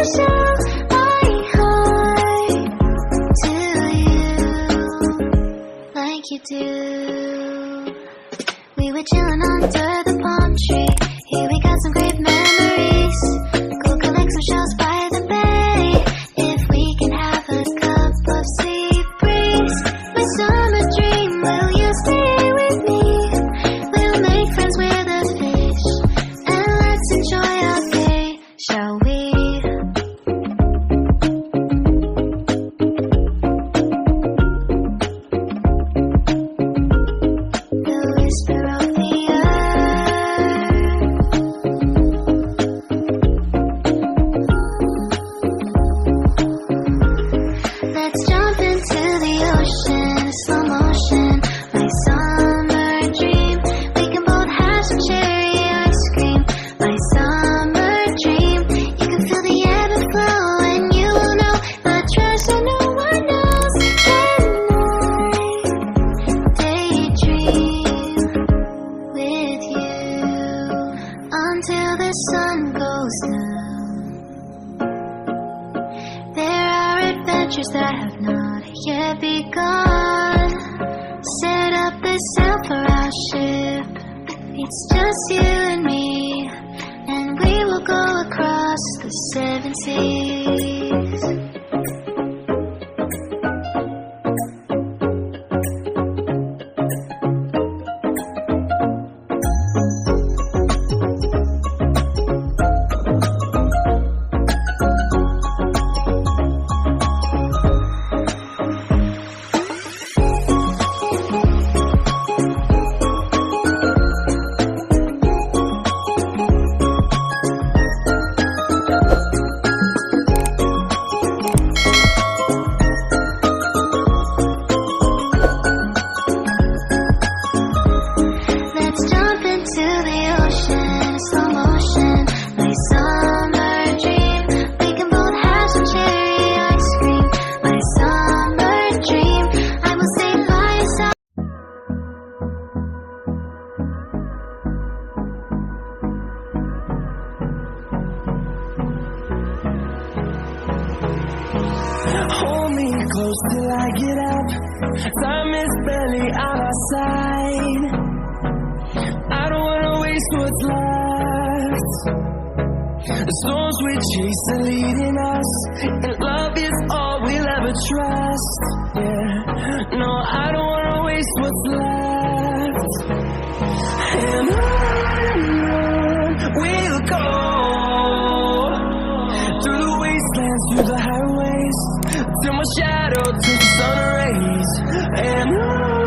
show my heart to you like you do. We were chilling under the palm tree. Here we got some great memories. Go collect some shells by the bay. If we can have a cup of sea breeze, my summer dream, will you stay with me? We'll make friends with the fish, and let's enjoy our day, shall we? The whisper of the let's jump into the ocean, slow motion, my summer dream. We can both have some cherry ice cream, my summer dream. You can feel the ebb and flow, and you will know the treasure no one knows. Can I daydream with you until the sun goes down? There are adventures that have not yet begun. Set up the sail for our ship. It's just you and me, and we will go across the 7 seas. Let's jump into the ocean, slow motion, my summer dream. We can both have some cherry ice cream, my summer dream. I will stay by your side. Hold me close till I get up. Time is barely on our side. I don't wanna waste what's left. The storms we chase are leading us, and love is all we'll ever trust. Yeah, no, I don't wanna waste what's left. And on we'll go, through the wastelands, through the highways, till my shadow turns to sun rays. And on